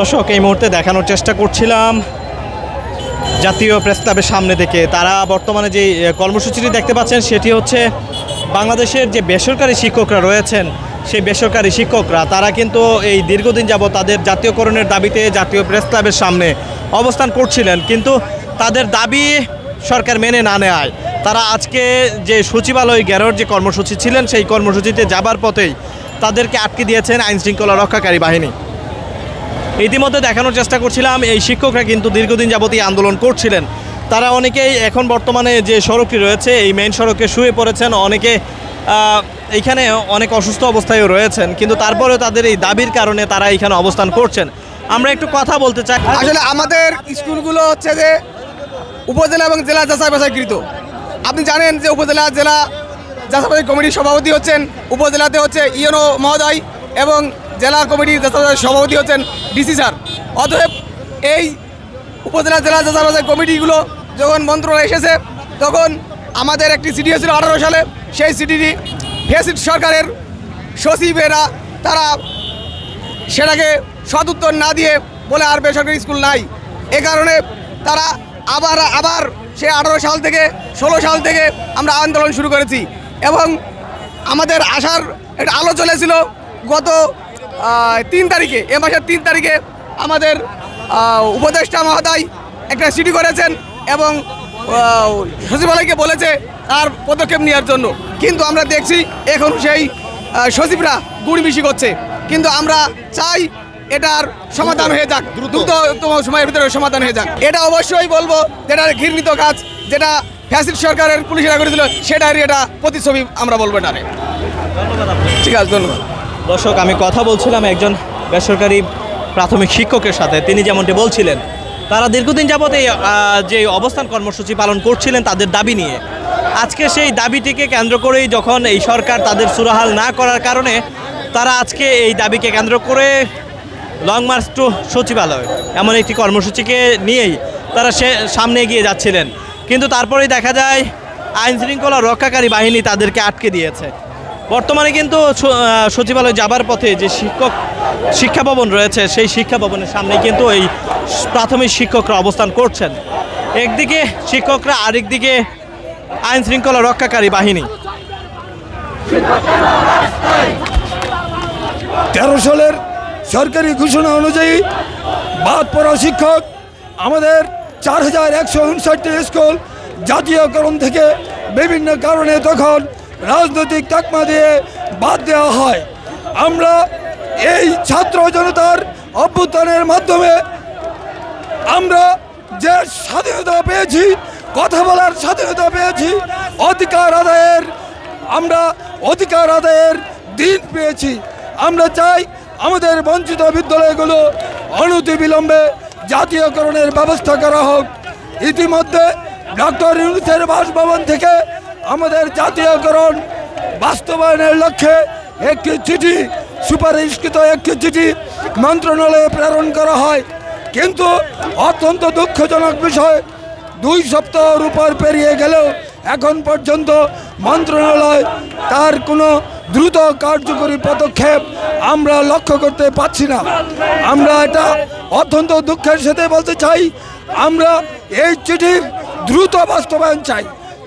দর্শক এই মুহূর্তে দেখানোর চেষ্টা করছিলাম জাতীয় প্রেস ক্লাবের সামনে থেকে তারা বর্তমানে যে কর্মসূচিটি দেখতে পাচ্ছেন সেটি হচ্ছে বাংলাদেশের যে বেসরকারি শিক্ষকরা রয়েছেন সেই বেসরকারি শিক্ষকরা তারা কিন্তু এই দীর্ঘদিন যাবত তাদের জাতীয়করণের দাবিতে জাতীয় প্রেস ক্লাবের সামনে অবস্থান করছিলেন, কিন্তু তাদের দাবি সরকার মেনে না নেয় তারা আজকে যে সচিবালয় ঘেরাওর যে কর্মসূচি ছিলেন সেই কর্মসূচিতে যাবার পথেই তাদেরকে আটকে দিয়েছেন আইনশৃঙ্খলা রক্ষাকারী বাহিনী। ইতিমধ্যে দেখানোর চেষ্টা করছিলাম এই শিক্ষকরা কিন্তু দীর্ঘদিন যাবতীয় আন্দোলন করছিলেন। তারা অনেকেই এখন বর্তমানে যে সড়কটি রয়েছে এই মেইন সড়কে শুয়ে পড়েছেন, অনেকে এইখানে অনেক অসুস্থ অবস্থায়ও রয়েছেন, কিন্তু তারপরেও তাদের এই দাবির কারণে তারা এইখানে অবস্থান করছেন। আমরা একটু কথা বলতে চাই। আসলে আমাদের স্কুলগুলো হচ্ছে যে উপজেলা এবং জেলা যাচাই বাছাইকৃত। আপনি জানেন যে উপজেলা জেলা যাচাই বাছাই কমিটির সভাপতি হচ্ছেন, উপজেলাতে হচ্ছে ইউনো মহোদয় এবং জেলা কমিটির যাচাই বাছাই সভাপতি হচ্ছেন ডিসি স্যার। অতএব এই উপজেলা জেলা যাচাই বাছাই কমিটিগুলো যখন মন্ত্রণালয়ে এসেছে তখন আমাদের একটি চিঠি হয়েছিল 18 সালে। সেই চিঠিটি ফেসিড সরকারের সচিবেরা তারা সেটাকে সদুত্তর না দিয়ে বলে আর বেসরকারি স্কুল নাই। এ কারণে তারা আবার সে 18 সাল থেকে 16 সাল থেকে আমরা আন্দোলন শুরু করেছি এবং আমাদের আসার একটা আলো চলেছিল গত 3 তারিখে, এ মাসের 3 তারিখে আমাদের উপদেষ্টা মহোদয় একটা চিঠি করেছেন এবং সচিবালয়কে বলেছে তার পদক্ষেপ নেওয়ার জন্য, কিন্তু আমরা দেখছি এখন সেই সচিবরা গুড়মিশি করছে। কিন্তু আমরা চাই এটার সমাধান হয়ে যাক, দ্রুততম সময়ের ভিতরে সমাধান হয়ে যাক। এটা অবশ্যই বলবো যেটা ঘৃণিত কাজ, যেটা ফ্যাসিস্ট সরকারের পুলিশেরা করেছিল সেটারই এটা প্রতিচ্ছবি আমরা বলবো এটা। ঠিক আছে, ধন্যবাদ। দর্শক আমি কথা বলছিলাম একজন বেসরকারি প্রাথমিক শিক্ষকের সাথে, তিনি যেমনটি বলছিলেন তারা দীর্ঘদিন যাবত এই যে অবস্থান কর্মসূচি পালন করছিলেন তাদের দাবি নিয়ে। আজকে সেই দাবিটিকে কেন্দ্র করেই যখন এই সরকার তাদের সুরাহাল না করার কারণে তারা আজকে এই দাবিকে কেন্দ্র করে লং মার্চ টু সচিবালয় এমন একটি কর্মসূচিকে নিয়েই তারা সামনে এগিয়ে যাচ্ছিলেন, কিন্তু তারপরেই দেখা যায় আইনশৃঙ্খলা রক্ষাকারী বাহিনী তাদেরকে আটকে দিয়েছে। বর্তমানে কিন্তু সচিবালয় যাবার পথে যে শিক্ষা ভবন রয়েছে সেই শিক্ষা ভবনের সামনে কিন্তু এই প্রাথমিক শিক্ষকরা অবস্থান করছেন। একদিকে শিক্ষকরা, আরেকদিকে আইনশৃঙ্খলা রক্ষাকারী বাহিনী। 13 সালের সরকারি ঘোষণা অনুযায়ী বাদ পড়া শিক্ষক আমাদের 4159টি স্কুল জাতীয়করণ থেকে বিভিন্ন কারণে তখন রাজনৈতিক তাকমা দিয়ে বাদ দেওয়া হয়। আমরা এই ছাত্র জনতার অভ্যুত্থানের মাধ্যমে আমরা যে স্বাধীনতা পেয়েছি, কথা বলার স্বাধীনতা পেয়েছি, আমরা অধিকার আদায়ের দিন পেয়েছি। আমরা চাই আমাদের বঞ্চিত বিদ্যালয়গুলো অনতিবিলম্বে জাতীয়করণের ব্যবস্থা করা হোক। ইতিমধ্যে ডক্টর ইউনূসের বাসভবন থেকে আমাদের জাতীয়করণ বাস্তবায়নের লক্ষ্যে একটি চিঠি, সুপারিশকৃত একটি চিঠি মন্ত্রণালয়ে প্রেরণ করা হয়, কিন্তু অত্যন্ত দুঃখজনক বিষয় 2 সপ্তাহের উপর পেরিয়ে গেলেও এখন পর্যন্ত মন্ত্রণালয় তার কোনো দ্রুত কার্যকরী পদক্ষেপ আমরা লক্ষ্য করতে পারছি না। আমরা এটা অত্যন্ত দুঃখের সাথে বলতে চাই, আমরা এই চিঠির দ্রুত বাস্তবায়ন চাই,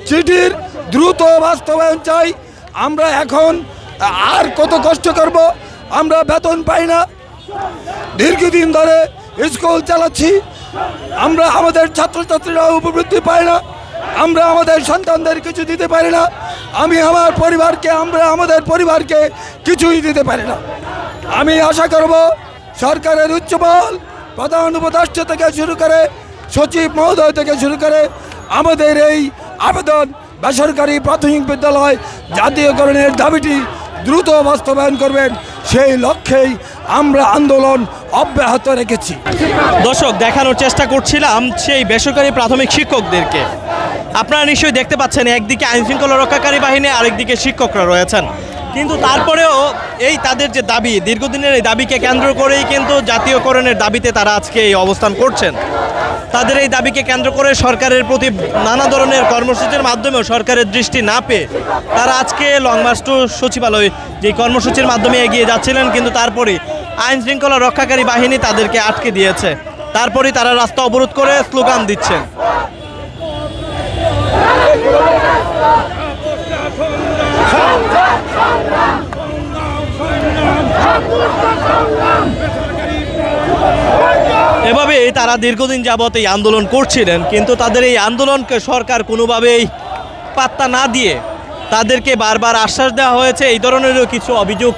চিঠির দ্রুত বাস্তবায়ন চাই। আমরা এখন আর কত কষ্ট করব, আমরা বেতন পাই না, দীর্ঘদিন ধরে স্কুল চালাচ্ছি, আমরা আমাদের ছাত্রছাত্রীরা উপবৃত্তি পাই না, আমরা আমাদের সন্তানদের কিছু দিতে পারি না, আমরা আমাদের পরিবারকে কিছুই দিতে পারি না। আমি আশা করব সরকারের উচ্চমহল, প্রধান উপদেষ্টা থেকে শুরু করে সচিব মহোদয় থেকে শুরু করে আমাদের এই আবেদন বেসরকারি প্রাথমিক বিদ্যালয় জাতীয়করণের দাবিটি দ্রুত বাস্তবায়ন করবেন, সেই লক্ষ্যেই আমরা আন্দোলন অব্যাহত রেখেছি। দর্শক দেখানোর চেষ্টা করছিলাম সেই বেসরকারি প্রাথমিক শিক্ষকদেরকে। আপনারা নিশ্চয়ই দেখতে পাচ্ছেন একদিকে আইনশৃঙ্খলা রক্ষাকারী বাহিনী, আরেকদিকে শিক্ষকরা রয়েছেন, কিন্তু তারপরেও এই তাদের যে দাবি, দীর্ঘদিনের এই দাবিকে কেন্দ্র করেই কিন্তু জাতীয়করণের দাবিতে তারা আজকে এই অবস্থান করছেন। তাদের এই দাবিকে কেন্দ্র করে সরকারের প্রতি নানা ধরনের কর্মসূচির মাধ্যমেও সরকারের দৃষ্টি না পেয়ে তারা আজকে লং মার্চ টু সচিবালয় যে কর্মসূচির মাধ্যমে এগিয়ে যাচ্ছিলেন, কিন্তু তারপরে আইন শৃঙ্খলা রক্ষাকারী বাহিনী তাদেরকে আটকে দিয়েছে। তারপরেই তারা রাস্তা অবরোধ করে স্লোগান দিচ্ছেন। এভাবে তারা দীর্ঘদিন যাবত এই আন্দোলন করছিলেন, কিন্তু তাদের এই আন্দোলনকে সরকার কোনোভাবেই পাত্তা না দিয়ে তাদেরকে বারবার আশ্বাস দেওয়া হয়েছে, এই ধরনেরও কিছু অভিযোগ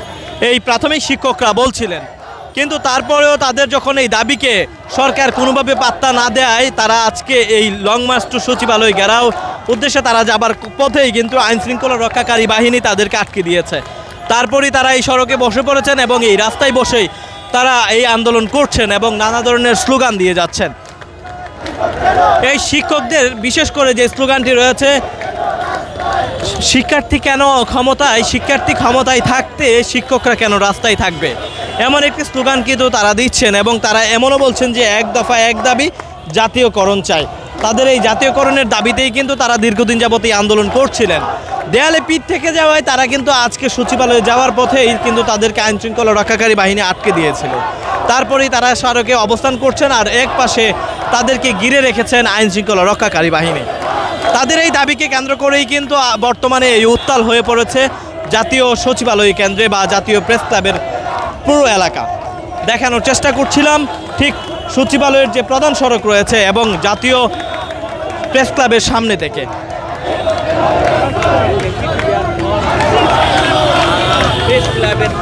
এই প্রাথমিক শিক্ষকরা বলছিলেন। কিন্তু তারপরেও তাদের যখন এই দাবিকে সরকার কোনোভাবে পাত্তা না দেয়, তারা আজকে এই লং মার্চ টু সচিবালয় ঘেরাও উদ্দেশ্যে তারা যাবার পথেই কিন্তু আইন শৃঙ্খলা রক্ষাকারী বাহিনী তাদেরকে আটকে দিয়েছে। তারপরই তারা এই সড়কে বসে পড়েছেন এবং এই রাস্তায় বসেই তারা এই আন্দোলন করছেন এবং নানা ধরনের স্লোগান দিয়ে যাচ্ছেন। এই শিক্ষকদের বিশেষ করে যে স্লোগানটি রয়েছে, শিক্ষার্থী কেন ক্ষমতায়, শিক্ষার্থী ক্ষমতায় থাকতে শিক্ষকরা কেন রাস্তায় থাকবে, এমন একটি স্লোগান কিন্তু তারা দিচ্ছেন এবং তারা এমনও বলছেন যে এক দফা এক দাবি, জাতীয়করণ চাই। তাদের এই জাতীয়করণের দাবিতেই কিন্তু তারা দীর্ঘদিন যাবত এই আন্দোলন করছিলেন। দেয়ালে পিঠ থেকে যাওয়ায় তারা কিন্তু আজকে সচিবালয়ে যাওয়ার পথেই কিন্তু তাদেরকে আইন শৃঙ্খলা রক্ষাকারী বাহিনী আটকে দিয়েছিল। তারপরেই তারা সড়কে অবস্থান করছেন আর এক পাশে তাদেরকে ঘিরে রেখেছেন আইন শৃঙ্খলা রক্ষাকারী বাহিনী। তাদের এই দাবিকে কেন্দ্র করেই কিন্তু বর্তমানে এই উত্তাল হয়ে পড়েছে জাতীয় সচিবালয় কেন্দ্রে বা জাতীয় প্রেস ক্লাবের পুরো এলাকা। দেখানোর চেষ্টা করছিলাম ঠিক সচিবালয়ের যে প্রধান সড়ক রয়েছে এবং জাতীয় প্রেস ক্লাবের সামনে থেকে। প্রেস ক্লাবের